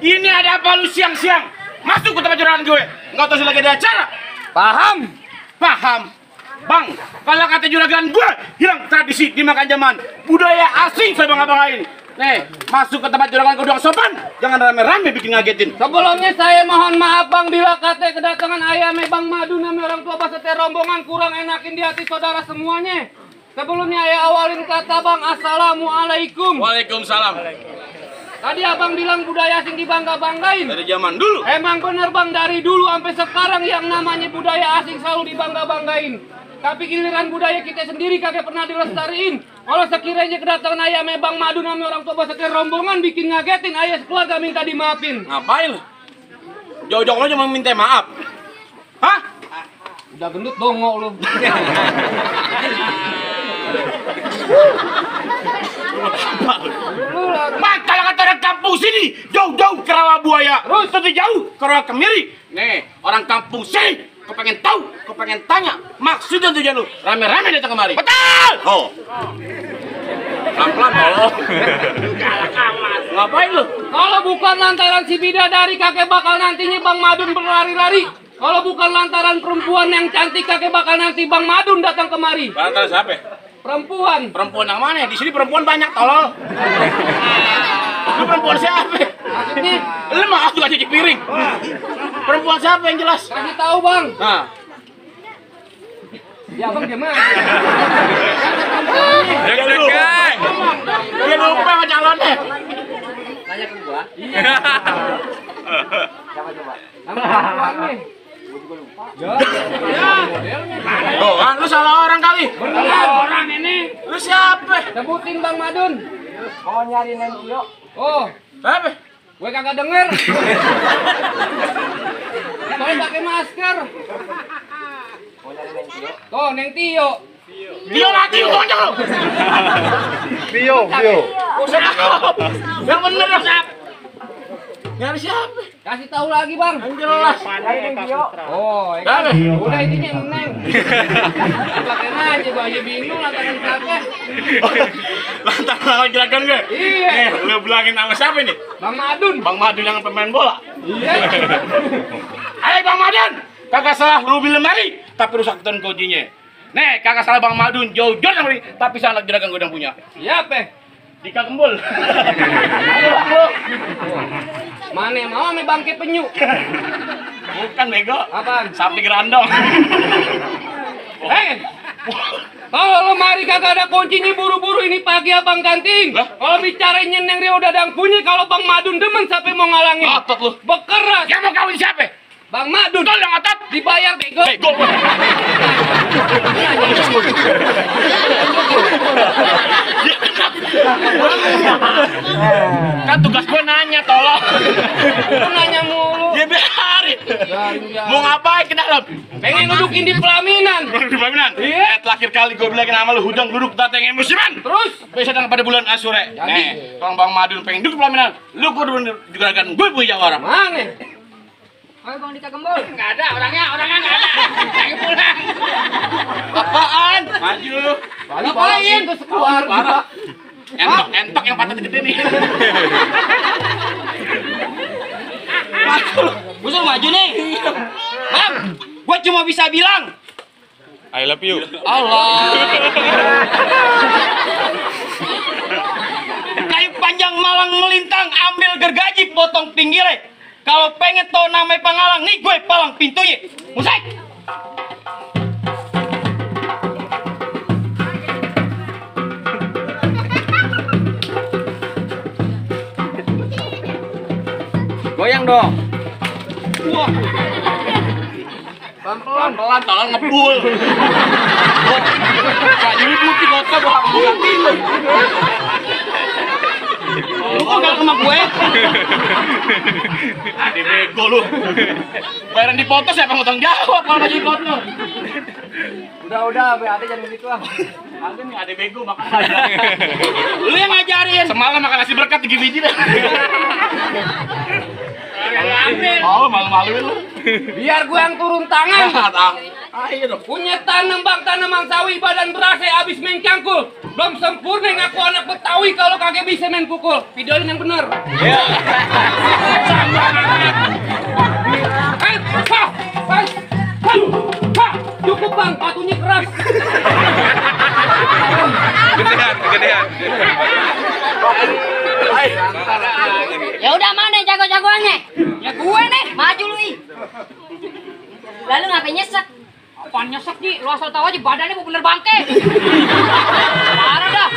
Ini ada apa lu siang-siang? Masuk ke tempat juragan gue. Enggak tahu lagi ada acara. Paham? Paham. Bang, kalau kata juragan gue, hilang tradisi dimakan zaman. Budaya asing saya bangga-banggain. Nih, masuk ke tempat juragan gue doang sopan. Jangan rame-rame bikin ngagetin. Sebelumnya saya mohon maaf Bang bila kata kedatangan ayame Bang Madu nama orang tua beserta rombongan kurang enakin di hati saudara semuanya. Sebelumnya ayah awalin kata Bang Assalamualaikum. Waalaikumsalam. Tadi abang bilang budaya asing dibangga-banggain. Dari zaman dulu. Emang bener Bang, dari dulu sampai sekarang yang namanya budaya asing selalu dibangga-banggain. Tapi giliran budaya kita sendiri kagak pernah dilestariin. Kalau sekiranya kedatangan ayah Bang Madu nama orang tua beserta rombongan bikin ngagetin, ayah sekeluarga minta dimaafin. Ngapain lu? Jauh-jauh lo cuma minta maaf. Hah? Udah gendut dongo lu. Bang, kalau kata orang kampung sini, jauh-jauh ke rawa buaya. Terus lebih jauh ke rawa kemiri. Nih, orang kampung sini, kau pengen tahu, kau pengen tanya, maksud dan tujuan lu, rame-rame datang kemari. Betul! Oh. Pelan-pelan, oh. Ngapain lu? Kalau bukan lantaran si bidadari kakek bakal nantinya Bang Madun berlari-lari. Kalau bukan lantaran perempuan yang cantik kakek bakal nanti Bang Madun datang kemari. Lantaran siapa? Perempuan. Perempuan yang mana? Di sini perempuan banyak, tolol. Lu perempuan siapa? Maksudnya? Lu mah juga cuci piring. Perempuan siapa yang jelas? Kasih tahu Bang. Nah. Ya Bang gimana? Dia lupa sama calonnya. Tanya ke gua. Iya. Siapa coba? Nama perempuan nih. Ya. Oh, lu salah orang kali. Benar orang ini. Lu siapa? Sebutin Bang Madun. Mau nyari Neng Tio. Oh, Siapa? gue kagak denger. Soalnya pakai masker. Mau nyari Neng Tio. Tuh, Neng Tio. Tio lagi lu tonjok lu. Tio. Yang bener dong, Sap. Nyari siapa? Kasih tahu lagi Bang. Yang jelas. Oh, Siapa? udah intinya Neng. Pakai aja baju bingung lantaran kakek. Lantaran juragan gue. Iya. Lu bilangin sama siapa ini? Bang Madun. Bang Madun yang pemain bola. Iya. Ayo Bang Madun, kagak salah lu bilang lemari, tapi rusak ton kuncinya. Nih, kagak salah Bang Madun, jauh-jauh lemari, tapi salah juragan gue yang punya. Siapa? Dika Gembul. Mana mau ame bangke penyu? Bukan bego. Apaan? Sapi gerandong. Kalau lo mari kagak ada kuncinya buru-buru ini pagi abang ganting. Lah? Kalau bicarain nyeneng dia udah dang punya, kalau Bang Madun demen sampai mau ngalangin. Otot lu. Bekeras. Yang mau kawin siapa? Bang Madun. Tol yang otot. Dibayar bego. Bego. Kan tugas gue nanya, tolong. Lu nanya mulu. Ya biarin. Ya. Mau ngapain ke dalam? Pengen dudukin di pelaminan. Di pelaminan? Iya. Terakhir kali gue bilangin sama lu hudang duduk datang musiman. Terus Biasa datang pada bulan Asyure. Jadi? Nih, kalau Bang Madun pengen duduk pelaminan, lu kudu juga kan gue punya orang. mana? Ayo Bang Dika Gembul. Nggak ada orangnya nggak ada. Pengen pulang. Apaan? Maju. Ngapain tuh sekeluarga? Parah. Entok yang patah gede nih. Gue maju nih. Bang, gue cuma bisa bilang I love you. Allah. Kayu panjang malang melintang, ambil gergaji potong pinggirnya. Kalau pengen tau namanya pengalang, nih gue palang pintunya. Musik. Goyang dong. Wah. Pelan-pelan, tolong ngebul. Gak diikuti kota gua ngatin lu. Lu kok gak sama gue? Ade bego lu. Bayaran dipotong siapa ngutang jawab kalau lagi kotor. Udah, berarti jangan gitu ah. Ada nih, ade bego makan aja. Lu yang ngajarin. Semalam makan nasi berkat 3 biji dah. Oh, malu-maluin lu. Biar gue yang turun tangan. Ayo dong. Punya tanam bang, tanaman sawi, badan berasa abis main cangkul. Belum sempurna ngaku anak Betawi kalau kagak bisa main pukul. Videoin yang bener. Cukup bang, batunya keras. Gedean. Ya udah, mana jago-jagoannya? Ya gue nih. Maju lu, ih. Lalu ngapain nyesek? Apaan nyesek Ji? Lu asal tahu aja badannya bener bangke. Parah dah.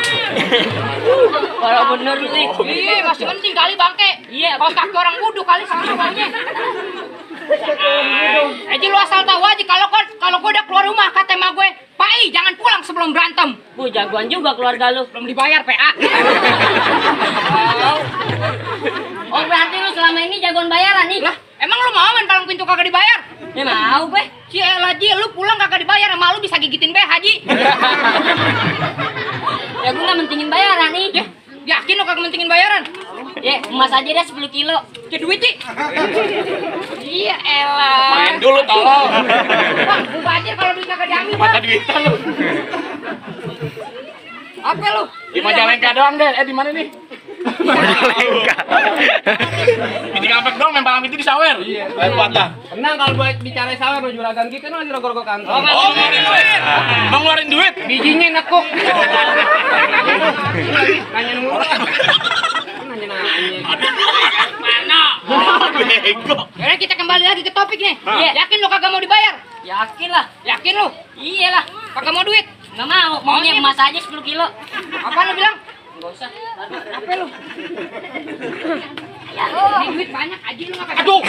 Kalau bener lu, ih. Iya, masih penting kali bangke. Iya, Kalau kaki orang wudhu kali sama bangnya. Ji lu asal tahu aja kalau gue udah keluar rumah kata emak gue, "Pai, jangan pulang sebelum berantem." Bu, jagoan juga keluarga lu. Belum dibayar PA. Oh, berarti lu selama ini jagoan bayaran nih? Lah, emang lu mau main palang pintu kagak dibayar? Ya mau gue. Cielah Ji, lu pulang kagak dibayar, sama lu bisa gigitin BH Ji. Ya gue nggak mentingin bayaran nih. Yakin lu kagak mentingin bayaran? Ya, emas aja deh 10 kilo. Cek duit Ji. Iya elah. Main dulu tolong. Bang, gue bajir kalau duit kagak diambil Mata bang. duitan lu. Apa lu? Di Majalengka doang deh. Di mana nih? Majalengka. Di Kampek doang main palang itu di Sawer. Iya. Patah. Tenang kalau buat bicara sawer lu juragan kita lagi rogor-rogor kantor. Oh, ngeluarin duit. Mau ngeluarin duit. Bijinya nekuk. Nanya mulu. Nanya. Mana? Bego. Yaudah kita kembali lagi ke topik nih. Iya. Yakin lu kagak mau dibayar? Yakin lah. Yakin lu? Iyalah. Kagak mau duit? Nggak mau. Maunya emas aja 10 kilo. Apa lu bilang? Nggak usah. Apa lu? Ya, Ini duit banyak aja lu ngapain? Aduh.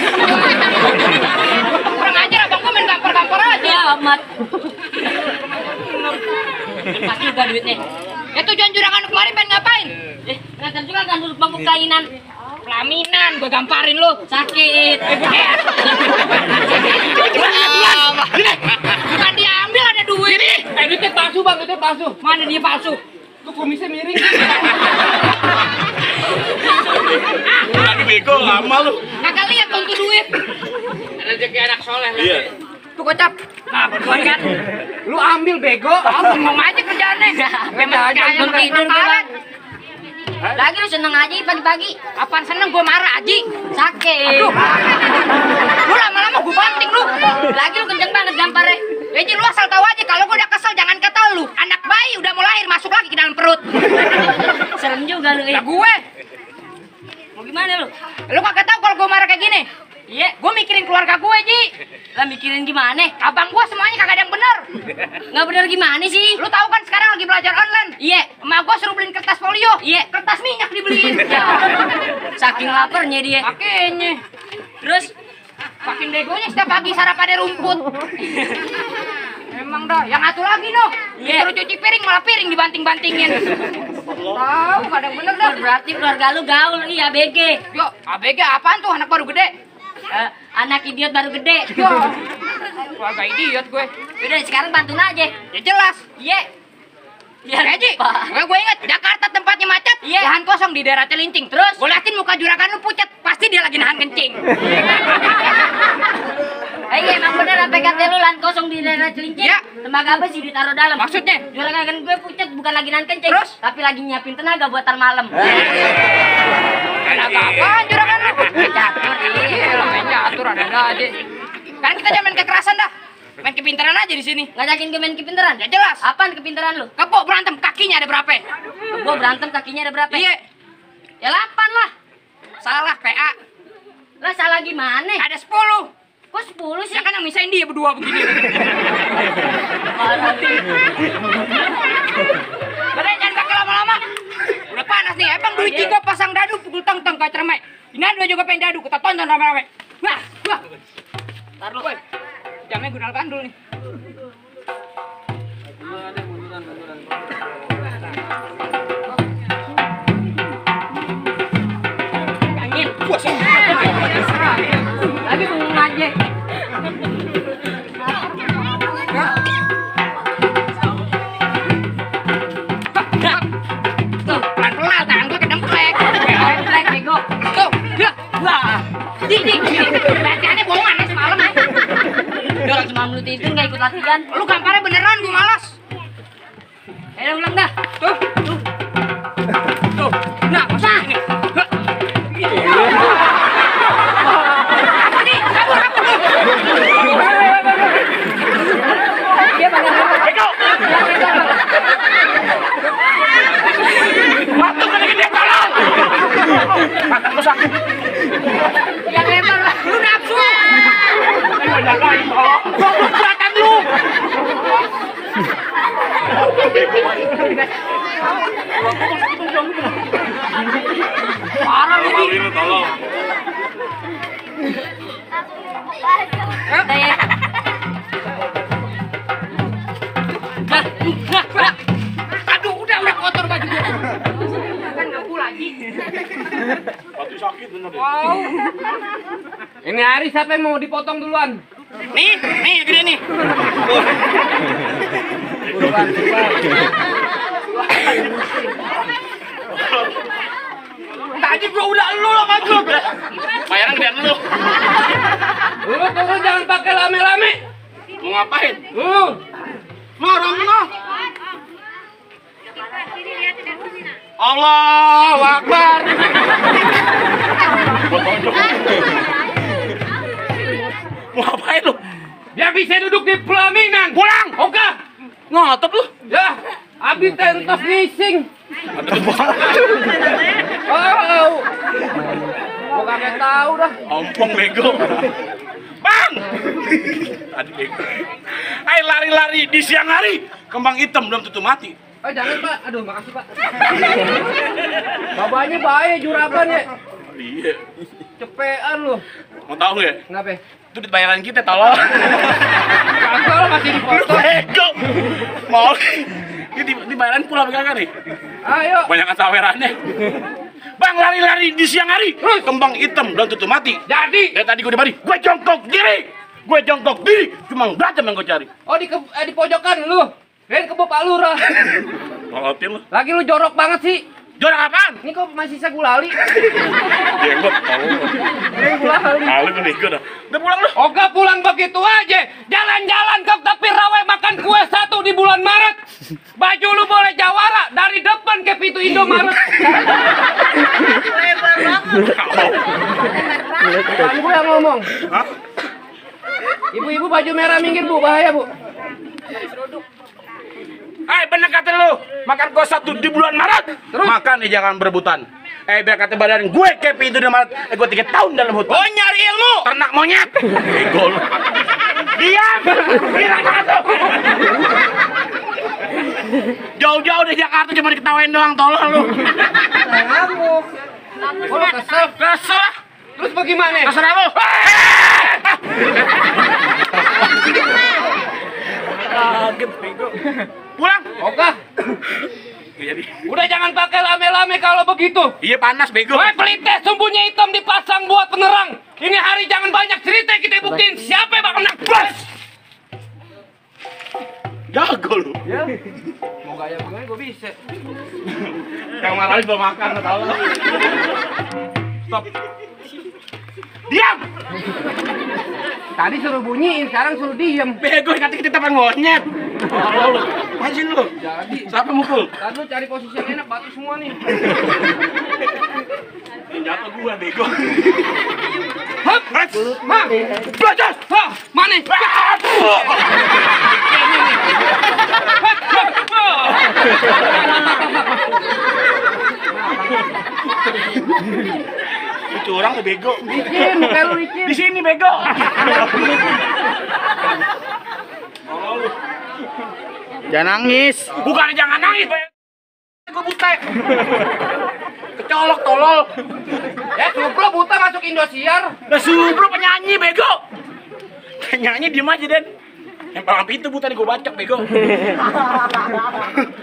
Kurang ajar abang gua main gampar-gampar aja. ya amat. Pas juga duitnya. Ya tujuan juragan lu kemarin pengen ngapain? Kelihatan juga kan duduk bangku kelainan. Pelaminan, gua gamparin lu. Sakit. Bukan diambil ada duit. Duitnya palsu bang, duitnya palsu. Mana dia palsu? Lu kumisnya miring. Lagi bego lama lu. Kagak lihat tuh duit. Rezeki anak soleh. Iya. Tuh kocap. Nah, betul kan? Lu ambil bego, ngomong aja kerjaannya. Memang kayak Belum tidur gue bang. Lagi lu seneng aja pagi-pagi. Apaan seneng gua marah Aji. Sakit. Aduh. Lu lama-lama gua banting lu. Lagi lu kenceng banget gamparnya. Ya Ji, lu asal tahu aja kalau gua udah kesel jangan kata lu. Anak bayi udah mau lahir masuk lagi ke dalam perut. Serem juga lu. Lah gue. Mau gimana lu? Lu kagak tahu kalau gua marah kayak gini. Iya. Gua mikirin keluarga gue, Ji. Lah mikirin gimana? Abang gua semuanya kagak ada yang bener. Nggak bener gimana sih? Lu tahu kan sekarang lagi belajar online. Iya. Emak gua suruh beliin kertas folio. Iya. Kertas minyak dibeliin. Saking laparnya dia. Makanya. Terus Makin begonya setiap pagi sarapannya rumput. Emang dah, yang satu lagi noh. Iya. Disuruh cuci piring malah piring dibanting-bantingin. Tahu, kadang bener dah. berarti keluarga lu gaul, iya ABG. Yo, ABG apaan tuh anak baru gede? Anak idiot baru gede. Yo, keluarga idiot gue. Udah sekarang bantuin aja. Ya jelas. Iya. Biar Ji, Pak. gue inget Jakarta tempatnya macet, Iya. lahan kosong di daerah Celincing. Terus? Gue liatin muka juragan lu pucat, pasti dia lagi nahan kencing. Iya emang bener sampai kata lu lahan kosong di daerah Celincing. Iya. Tenaga apa sih ditaruh dalam? Maksudnya? Juragan gue pucat bukan lagi nahan kencing. Terus? Tapi lagi nyiapin tenaga buat tar malam. Tenaga apaan juragan lu? Catur, iya. Iya, main catur ada aja. Kan kita jangan main kekerasan dah. Main kepintaran aja di sini. Ngajakin gue main kepintaran? Ya jelas. Apaan kepintaran lu? Kebo berantem kakinya ada berapa? Gue berantem kakinya ada berapa? Iya. Ya 8 lah. Salah PA. Lah salah gimana? Ada 10. Kok 10 sih? Ya kan yang misahin dia berdua begini. Udah jangan pakai lama-lama. Udah panas nih. Emang duit Ciko pasang dadu pukul tong-tong kau cermek. Ini ada juga pengen dadu. Kita tonton rame-rame. Wah, wah. Ntar lu. Jamnya gue nalkan dulu nih. Angin. Lagi bengong aja. tidur nggak ikut latihan. Lu gambarnya beneran, gua malas. Ayo ulang dah. Tuh. Nah, masa ini. Dia Bego. Batuk kan gede tolong. Makanku sakit. yang lebar lah. Lu nafsu. Ayo jagain tolong. Goblok kelihatan lu. Parah lu Di. Tolong. Udah ya. Nah. Aduh, udah kotor baju gua. Kan ngaku lagi. Batuk sakit bener deh. Wow. Ini hari siapa yang mau dipotong duluan? Nih, gede nih. Tadi gua udah lu lah kan lu. Bayaran gedean lu. Lu tunggu jangan pakai lame-lame. Mau ngapain? Marah. Allahu Akbar. Mau ngapain lu? Dia bisa duduk di pelaminan. Pulang. Oke. Ngotot lu. Ya, abis tentos ngising. Gua kagak tahu dah. Ompong bego. Bang. Tadi bego. Ayo lari-lari di siang hari. Kembang hitam belum tentu mati. Jangan Pak. Aduh, makasih Pak. Babanya bahaya juragannya. Iya. Cepean lu. Mau tahu nggak? Kenapa? Itu duit bayaran kita tolong. Kagak lo masih dipotong. Bego. Mau. Ini dibayaran pula kagak nih? Ayo. Banyak sawerannya. Bang lari-lari di siang hari. Kembang hitam belum tentu mati. Jadi. Dari tadi gue di mari. Gue jongkok diri. Cuma berantem yang gue cari. Oh di pojokan lu. Kirain ke Bapak Lurah. Ngolotin lu. Lagi lu jorok banget sih. Jorok apaan? Ini kok masih sisa gulali? Jenggot tahu. Ini gulali. Lalu gue nih, udah pulang lu. Oga pulang begitu aja. Jalan-jalan ke tepi rawa makan kue 1 di bulan Maret. Baju lu boleh jawara dari depan ke pintu Indomaret. Lebar banget. Bukan gue yang ngomong. Hah? Ibu-ibu baju merah minggir Bu, bahaya Bu. Hai, bener kata lu. Makan kue 1 di bulan Maret. Terus? Makan nih jangan berebutan. Biar kata badan gue ke pintu Indomaret. Gue 3 tahun dalam hutan. Oh, nyari ilmu. Ternak monyet. Bego lu. Diam. Bilang kata. Jauh-jauh dari Jakarta cuma diketawain doang, tolong lu. Ngamuk. Oh, lu kesel. Kesel lah. Terus bagaimana? Terserah lu. Kaget bego. Pulang. Oga. Jadi. Udah jangan pakai lame-lame kalau begitu. Iya panas bego. Woi pelite sumbunya hitam dipasang buat penerang. Ini hari jangan banyak cerita kita buktiin siapa yang bakal menang. Bos. Jago lu. Ya. Mau gaya begini gue bisa. Yang marah belum makan tau lu. Stop. Diam. Tadi suruh bunyiin, sekarang suruh diem. Bego kata kita teman monyet. Tolong lu. Majin lu. Jadi. Siapa mukul? Tadi lu cari posisi yang enak, batu semua nih. Yang jatuh gua bego. Hap. Hah. Belajar. Hah. Mana? Itu orang tuh bego. Licin, muka lu licin. Di sini bego. Jangan nangis. Bukan jangan nangis, gue buta. Kecolok tolol. Ya, Subro buta masuk Indosiar. Nah, Subro penyanyi bego. Penyanyi diem aja Den. Yang palang pintu buta nih gue bacok bego.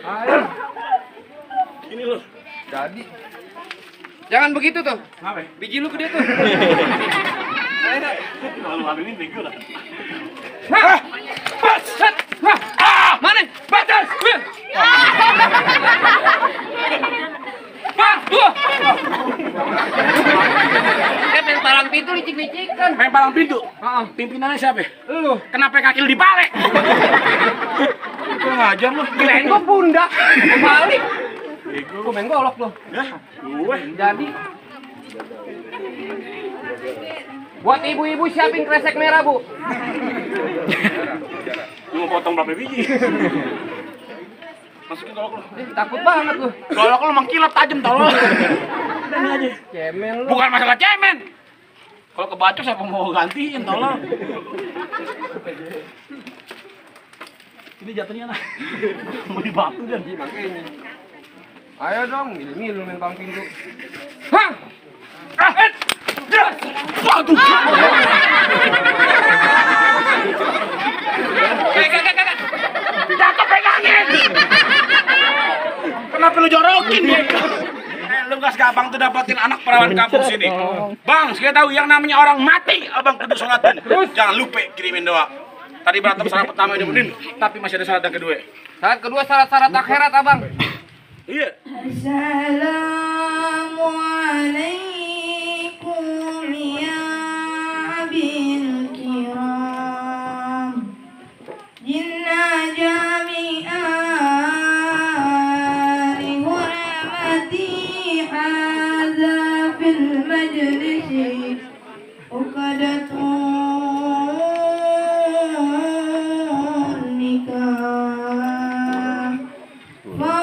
Ayo. Ini loh. Jadi. Jangan begitu tuh. Ngapain? Biji lu gede tuh. Malu ini bego lah. Hah. Set. Hah. Ah, mana? Batas. Hah, dua. Main palang pintu licik-licikan. Main palang pintu. Pimpinannya siapa? Lu. Kenapa kaki lu dipalek? Kurang ajar lu. Kirain gua pundak. Balik. Gua main golok lu. Hah? Gue. Jadi buat ibu-ibu siapin kresek merah, Bu. Lu mau potong berapa biji? Masukin golok lu. Takut banget lu. Golok lu emang kilat tajam tau lu. Ini aja. Cemen lu. Bukan masalah cemen. Kalau kebacok siapa mau gantiin tolong. Ini jatuhnya nah. Mau dibatu dan Makanya. Ayo dong, milu-milu main bang pintu. Hah! Waduh. Cakep pegangin. Kenapa lu jorokin dia? Lu gas abang tuh dapatin anak perawan kampung sini. Bang, saya tahu yang namanya orang mati, abang kudu sholatin. Jangan lupa kirimin doa. Tadi berantem syarat pertama udah benin, tapi masih ada syarat yang kedua. Syarat kedua syarat-syarat akhirat, Abang. Iya. Assalamualaikum ya abil kiram. Jinna jami'an hurmati hadza fil majlisi uqadatun nikah ma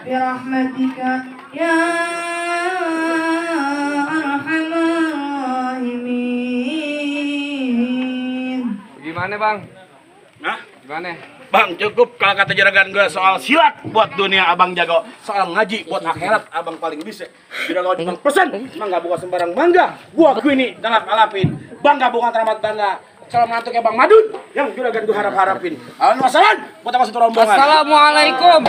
birahmatika ya arhamar rahimin. Gimana, Bang? Nah, Gimana? Bang, cukup kalau kata juragan gue soal silat buat dunia abang jago, soal ngaji buat akhirat abang paling bisa. Juragan cuma pesan, mangga bukan sembarang mangga, gua ini dengan alapin, bangga bukan teramat bangga. Salam mantuknya Bang Madun yang juragan gue harap-harapin. Alhamdulillah, buat apa satu rombongan. Assalamualaikum.